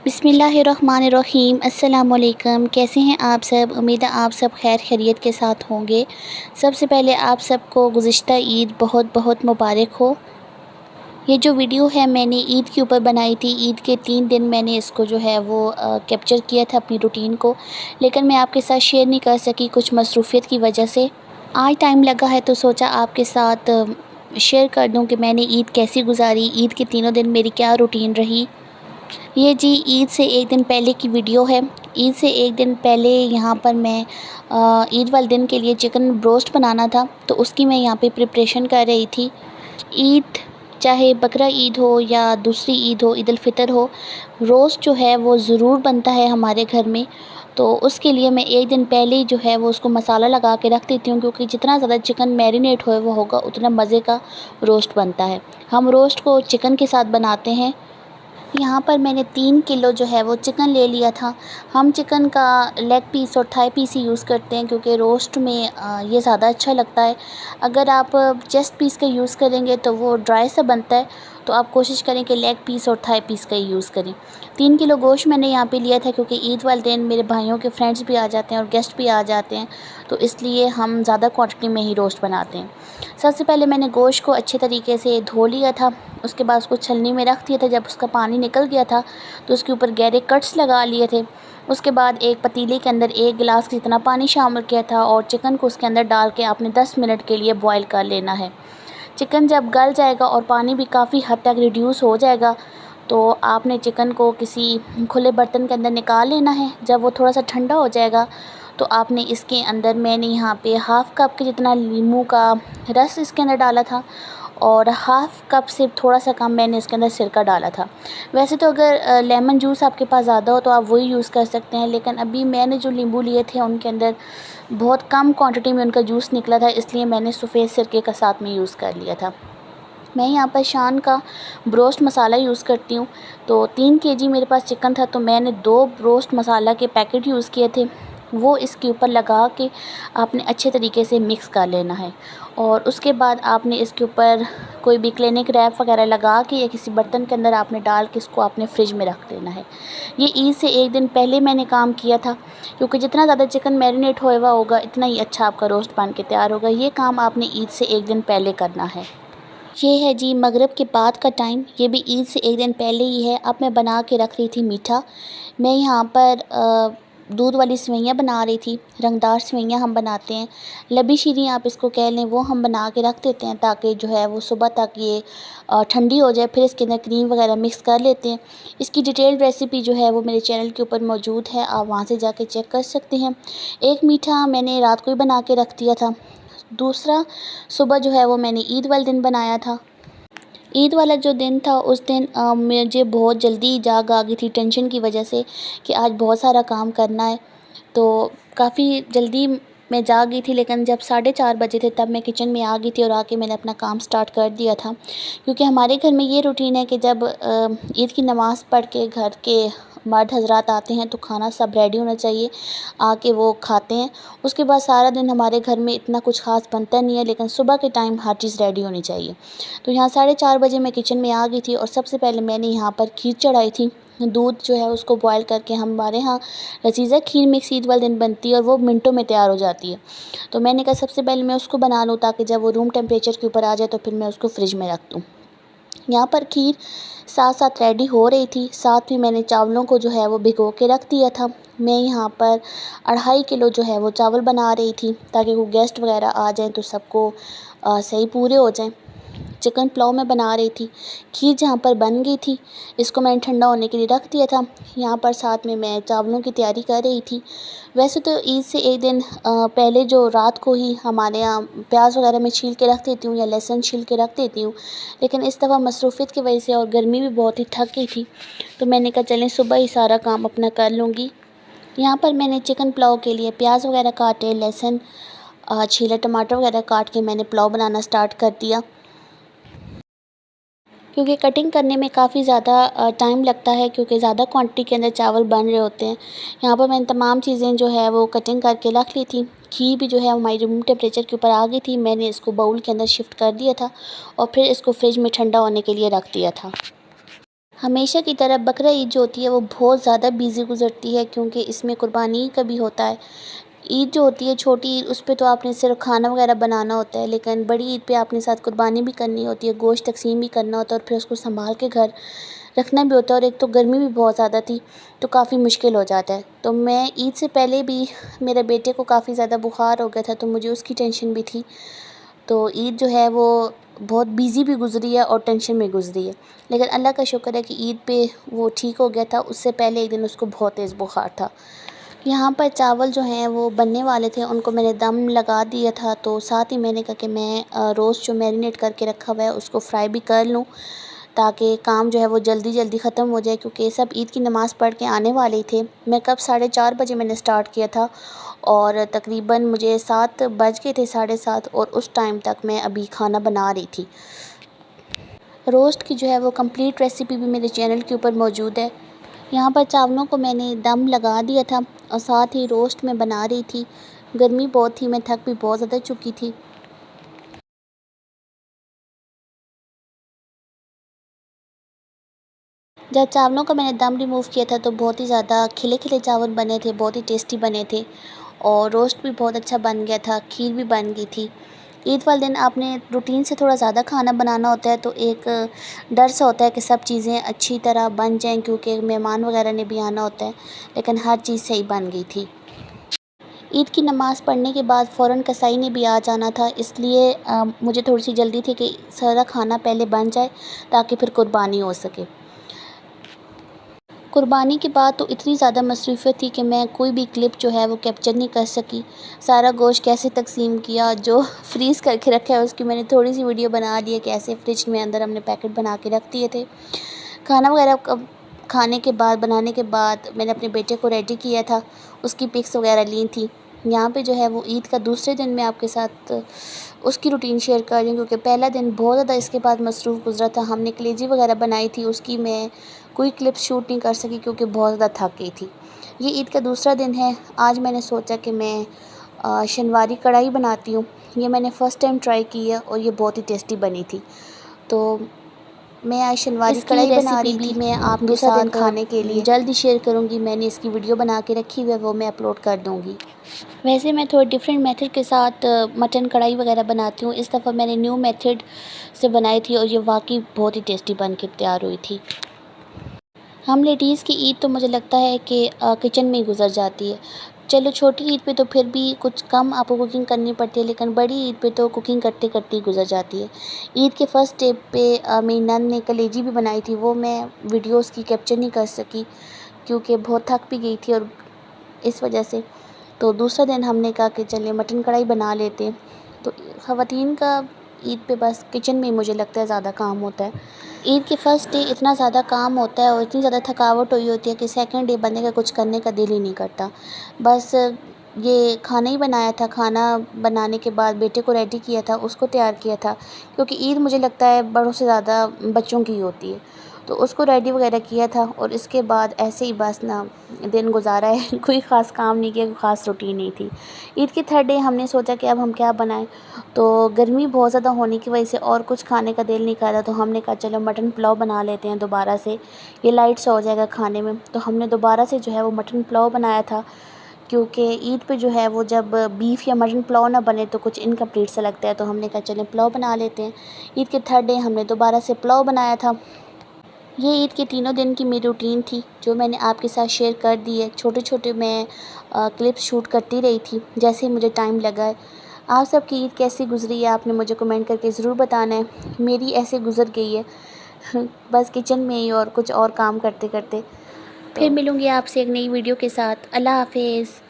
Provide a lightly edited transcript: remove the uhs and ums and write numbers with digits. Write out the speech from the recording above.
बिस्मिल्लाहिर्रहमानिर्रहीम। अस्सलामुअलैकुम। कैसे हैं आप सब? उम्मीद है आप सब खैर खैरियत के साथ होंगे। सबसे पहले आप सबको गुज़िश्ता ईद बहुत बहुत मुबारक हो। ये जो वीडियो है मैंने ईद के ऊपर बनाई थी। ईद के 3 दिन मैंने इसको जो है वो कैप्चर किया था अपनी रूटीन को, लेकिन मैं आपके साथ शेयर नहीं कर सकी कुछ मसरूफ़ियत की वजह से। आज टाइम लगा है तो सोचा आपके साथ शेयर कर दूं कि मैंने ईद कैसी गुजारी, ईद के तीनों दिन मेरी क्या रूटीन रही। ये जी ईद से एक दिन पहले की वीडियो है। ईद से एक दिन पहले यहाँ पर मैं ईद वाले दिन के लिए चिकन ब्रोस्ट बनाना था, तो उसकी मैं यहाँ पे प्रिपरेशन कर रही थी। ईद चाहे बकरा ईद हो या दूसरी ईद हो, ईद उल फितर हो, रोस्ट जो है वो ज़रूर बनता है हमारे घर में। तो उसके लिए मैं एक दिन पहले ही जो है वो उसको मसाला लगा के रख देती हूँ, क्योंकि जितना ज़्यादा चिकन मैरिनेट हुआ वो होगा उतना मज़े का रोस्ट बनता है। हम रोस्ट को चिकन के साथ बनाते हैं। यहाँ पर मैंने 3 किलो जो है वो चिकन ले लिया था। हम चिकन का लेग पीस और थाई पीस ही यूज़ करते हैं, क्योंकि रोस्ट में ये ज़्यादा अच्छा लगता है। अगर आप चेस्ट पीस का यूज़ करेंगे तो वो ड्राई सा बनता है, तो आप कोशिश करें कि लेग पीस और थाई पीस का ही यूज़ करें। 3 किलो गोश्त मैंने यहाँ पे लिया था, क्योंकि ईद वाले दिन मेरे भाइयों के फ्रेंड्स भी आ जाते हैं और गेस्ट भी आ जाते हैं, तो इसलिए हम ज़्यादा क्वांटिटी में ही रोस्ट बनाते हैं। सबसे पहले मैंने गोश्त को अच्छे तरीके से धो लिया था। उसके बाद उसको छलनी में रख दिया था। जब उसका पानी निकल गया था तो उसके ऊपर गहरे कट्स लगा लिए थे। उसके बाद एक पतीले के अंदर 1 गिलास जितना पानी शामिल किया था और चिकन को उसके अंदर डाल के आपने 10 मिनट के लिए बॉईल कर लेना है। चिकन जब गल जाएगा और पानी भी काफ़ी हद तक रिड्यूस हो जाएगा, तो आपने चिकन को किसी खुले बर्तन के अंदर निकाल लेना है। जब वो थोड़ा सा ठंडा हो जाएगा तो आपने इसके अंदर, मैंने यहाँ पे हाफ़ कप के जितना नींबू का रस इसके अंदर डाला था और हाफ़ कप से थोड़ा सा कम मैंने इसके अंदर सिरका डाला था। वैसे तो अगर लेमन जूस आपके पास ज़्यादा हो तो आप वही यूज़ कर सकते हैं, लेकिन अभी मैंने जो नींबू लिए थे उनके अंदर बहुत कम क्वांटिटी में उनका जूस निकला था, इसलिए मैंने सफ़ेद सिरके का साथ में यूज़ कर लिया था। मैं यहाँ पर शान का ब्रोस्ट मसाला यूज़ करती हूँ। तो 3 केजी मेरे पास चिकन था, तो मैंने 2 ब्रोस्ट मसाला के पैकेट यूज़ किए थे। वो इसके ऊपर लगा के आपने अच्छे तरीके से मिक्स कर लेना है, और उसके बाद आपने इसके ऊपर कोई भी क्लिनिक रैप वगैरह लगा के या किसी बर्तन के अंदर आपने डाल के इसको आपने फ्रिज में रख देना है। ये ईद से एक दिन पहले मैंने काम किया था, क्योंकि जितना ज़्यादा चिकन मैरिनेट होया हुआ होगा इतना ही अच्छा आपका रोस्ट बन के तैयार होगा। ये काम आपने ईद से एक दिन पहले करना है। ये है जी मगरिब के बाद का टाइम। ये भी ईद से एक दिन पहले ही है। अब मैं बना के रख रही थी मीठा। मैं यहाँ पर दूध वाली सेवइयाँ बना रही थी। रंगदार सेवइयाँ हम बनाते हैं, लबी शीरी आप इसको कह लें, वो हम बना के रख देते हैं ताकि जो है वो सुबह तक ये ठंडी हो जाए। फिर इसके अंदर क्रीम वगैरह मिक्स कर लेते हैं। इसकी डिटेल्ड रेसिपी जो है वो मेरे चैनल के ऊपर मौजूद है, आप वहाँ से जाके चेक कर सकते हैं। एक मीठा मैंने रात को ही बना के रख दिया था। दूसरा सुबह जो है वो मैंने ईद वाले दिन बनाया था। ईद वाला जो दिन था उस दिन मुझे बहुत जल्दी जाग आ गई थी टेंशन की वजह से कि आज बहुत सारा काम करना है। तो काफ़ी जल्दी मैं जाग गई थी, लेकिन जब 4:30 बजे थे तब मैं किचन में आ गई थी और आके मैंने अपना काम स्टार्ट कर दिया था। क्योंकि हमारे घर में ये रूटीन है कि जब ईद की नमाज़ पढ़ के घर के मर्द हज़रात आते हैं तो खाना सब रेडी होना चाहिए, आके वो खाते हैं। उसके बाद सारा दिन हमारे घर में इतना कुछ ख़ास बनता नहीं है, लेकिन सुबह के टाइम हर चीज़ रेडी होनी चाहिए। तो यहाँ 4:30 बजे मैं किचन में आ गई थी और सबसे पहले मैंने यहाँ पर खीर चढ़ाई थी। दूध जो है उसको बॉयल करके, हमारे यहाँ लजीज़ा खीर मिक्स ईद वाले दिन बनती है और वो मिनटों में तैयार हो जाती है। तो मैंने कहा सबसे पहले मैं उसको बना लूँ, ताकि जब वो रूम टेम्परेचर के ऊपर आ जाए तो फिर मैं उसको फ्रिज में रख दूँ। यहाँ पर खीर साथ साथ रेडी हो रही थी। साथ ही मैंने चावलों को जो है वो भिगो के रख दिया था। मैं यहाँ पर 2.5 किलो जो है वो चावल बना रही थी, ताकि वो गेस्ट वगैरह आ जाएं तो सबको सही पूरे हो जाएं। चिकन पुलाव मैं बना रही थी। खीर जहाँ पर बन गई थी, इसको मैंने ठंडा होने के लिए रख दिया था। यहाँ पर साथ में मैं चावलों की तैयारी कर रही थी। वैसे तो ईद से एक दिन पहले जो रात को ही हमारे यहाँ प्याज वगैरह मैं छील के रख देती हूँ या लहसुन छील के रख देती हूँ, लेकिन इस दफ़ा मसरूफ़ियत की वजह से और गर्मी भी बहुत ही थक गई थी, तो मैंने कहा चलें सुबह ही सारा काम अपना कर लूँगी। यहाँ पर मैंने चिकन पुलाव के लिए प्याज वगैरह काटे, लहसुन छीले, टमाटर वगैरह काट के मैंने पुलाव बनाना स्टार्ट कर दिया। क्योंकि कटिंग करने में काफ़ी ज़्यादा टाइम लगता है, क्योंकि ज़्यादा क्वांटिटी के अंदर चावल बन रहे होते हैं। यहाँ पर मैंने तमाम चीज़ें जो है वो कटिंग करके रख ली थी। खीर भी जो है हमारी रूम टेम्परेचर के ऊपर आ गई थी। मैंने इसको बाउल के अंदर शिफ्ट कर दिया था और फिर इसको फ्रिज में ठंडा होने के लिए रख दिया था। हमेशा की तरह बकरा ईद जो होती है वो बहुत ज़्यादा बिज़ी गुज़रती है, क्योंकि इसमें कुर्बानी का भी होता है। ईद जो होती है छोटी ईद, उस पे तो आपने सिर्फ़ खाना वगैरह बनाना होता है, लेकिन बड़ी ईद पे आपने साथ कुर्बानी भी करनी होती है, गोश्त तक़सीम भी करना होता है और फिर उसको सँभाल के घर रखना भी होता है। और एक तो गर्मी भी बहुत ज़्यादा थी, तो काफ़ी मुश्किल हो जाता है। तो मैं ईद से पहले भी मेरे बेटे को काफ़ी ज़्यादा बुखार हो गया था, तो मुझे उसकी टेंशन भी थी। तो ईद जो है वो बहुत बिज़ी भी गुज़री है और टेंशन में गुज़री है। लेकिन अल्लाह का शुक्र है कि ईद पे वो ठीक हो गया था, उससे पहले एक दिन उसको बहुत तेज़ बुखार था। यहाँ पर चावल जो हैं वो बनने वाले थे, उनको मैंने दम लगा दिया था, तो साथ ही मैंने कहा कि मैं रोस्ट जो मैरिनेट करके रखा हुआ है उसको फ्राई भी कर लूँ, ताकि काम जो है वो जल्दी ख़त्म हो जाए, क्योंकि सब ईद की नमाज़ पढ़ के आने वाले ही थे। मैं कब 4:30 बजे मैंने स्टार्ट किया था और तकरीबन मुझे 7 बज गए थे, 7:30, और उस टाइम तक मैं अभी खाना बना रही थी। रोस्ट की जो है वो कंप्लीट रेसिपी भी मेरे चैनल के ऊपर मौजूद है। यहाँ पर चावलों को मैंने दम लगा दिया था और साथ ही रोस्ट में बना रही थी। गर्मी बहुत थी, मैं थक भी बहुत ज़्यादा चुकी थी। जब चावलों का मैंने दम रिमूव किया था तो बहुत ही ज़्यादा खिले चावल बने थे, बहुत ही टेस्टी बने थे और रोस्ट भी बहुत अच्छा बन गया था, खीर भी बन गई थी। ईद वाले दिन आपने रूटीन से थोड़ा ज़्यादा खाना बनाना होता है, तो एक डर सा होता है कि सब चीज़ें अच्छी तरह बन जाएँ, क्योंकि मेहमान वगैरह ने भी आना होता है, लेकिन हर चीज़ सही बन गई थी। ईद की नमाज़ पढ़ने के बाद फ़ौरन कसाई ने भी आ जाना था, इसलिए मुझे थोड़ी-सी जल्दी थी कि सारा खाना पहले बन जाए ताकि फिर कुर्बानी हो सके। कुर्बानी के बाद तो इतनी ज़्यादा मसरूफ़ियत थी कि मैं कोई भी क्लिप जो है वो कैप्चर नहीं कर सकी। सारा गोश्त कैसे तक़सीम किया, जो फ्रीज़ करके रखा है उसकी मैंने थोड़ी-सी वीडियो बना ली है, कैसे फ्रिज में अंदर हमने पैकेट बना के रख दिए थे। खाना वगैरह खाने के बाद, बनाने के बाद मैंने अपने बेटे को रेडी किया था, उसकी पिक्स वगैरह ली थी। यहाँ पे जो है वो ईद का दूसरे दिन मैं आपके साथ उसकी रूटीन शेयर कर रही हूँ, क्योंकि पहला दिन बहुत ज़्यादा इसके बाद मसरूफ़ गुज़रा था। हमने कलेजी वगैरह बनाई थी, उसकी मैं कोई क्लिप शूट नहीं कर सकी क्योंकि बहुत ज़्यादा थक गई थी। ये ईद का दूसरा दिन है। आज मैंने सोचा कि मैं शनवारी कढ़ाई बनाती हूँ। ये मैंने फ़र्स्ट टाइम ट्राई की है और ये बहुत ही टेस्टी बनी थी। तो मैं आज शनवारी इसकी कढ़ाई बना रेसिपी रही भी थी मैं आपके दूसरा दिन साथ खाने के लिए। जल्द ही शेयर करूँगी। मैंने इसकी वीडियो बना के रखी हुई है, वो मैं अपलोड कर दूँगी। वैसे मैं थोड़ा डिफरेंट मेथड के साथ मटन कढ़ाई वगैरह बनाती हूँ। इस दफ़ा मैंने न्यू मेथड से बनाई थी और ये वाक़ई बहुत ही टेस्टी बन के तैयार हुई थी। हम लेडीज़ की ईद तो मुझे लगता है कि किचन में ही गुज़र जाती है। चलो छोटी ईद पे तो फिर भी कुछ कम आपको कुकिंग करनी पड़ती है, लेकिन बड़ी ईद पे तो कुकिंग करते-करते ही गुज़र जाती है। ईद के फर्स्ट डे पे मेरी नंद ने कलेजी भी बनाई थी, वो मैं वीडियोज़ की कैप्चर नहीं कर सकी क्योंकि बहुत थक भी गई थी और इस वजह से। तो दूसरा दिन हमने कहा कि चलिए मटन कढ़ाई बना लेते हैं। तो ख़वातीन का ईद पे बस किचन में ही मुझे लगता है ज़्यादा काम होता है। ईद के फर्स्ट डे इतना ज़्यादा काम होता है और इतनी ज़्यादा थकावट हुई होती है कि सेकंड डे बंदे का कुछ करने का दिल ही नहीं करता। बस ये खाना ही बनाया था, खाना बनाने के बाद बेटे को रेडी किया था, उसको तैयार किया था, क्योंकि ईद मुझे लगता है बड़ों से ज़्यादा बच्चों की होती है। तो उसको रेडी वगैरह किया था और इसके बाद ऐसे ही बस ना दिन गुजारा है। कोई ख़ास काम नहीं किया, कोई ख़ास रूटीन नहीं थी। ईद के थर्ड डे हमने सोचा कि अब हम क्या बनाएं, तो गर्मी बहुत ज़्यादा होने की वजह से और कुछ खाने का दिल नहीं कर रहा, तो हमने कहा चलो मटन पुलाव बना लेते हैं दोबारा से, ये लाइट सा हो जाएगा खाने में। तो हमने दोबारा से जो है वो मटन पुलाव बनाया था, क्योंकि ईद पे जो है वो जब बीफ या मटन पुलाव ना बने तो कुछ इनकम्प्लीट सा लगता है, तो हमने कहा चलें पुलाव बना लेते हैं। ईद के थर्ड डे हमने दोबारा से पुलाव बनाया था। ये ईद के तीनों दिन की मेरी रूटीन थी, जो मैंने आपके साथ शेयर कर दी है। छोटे-छोटे मैं क्लिप्स शूट करती रही थी, जैसे ही मुझे टाइम लगा है। आप सबकी ईद कैसी गुज़री है, आपने मुझे कमेंट करके ज़रूर बताना है। मेरी ऐसे गुज़र गई है बस किचन में ही और कुछ और काम करते-करते। फिर मिलूँगी आपसे एक नई वीडियो के साथ। अल्लाह हाफ़िज़।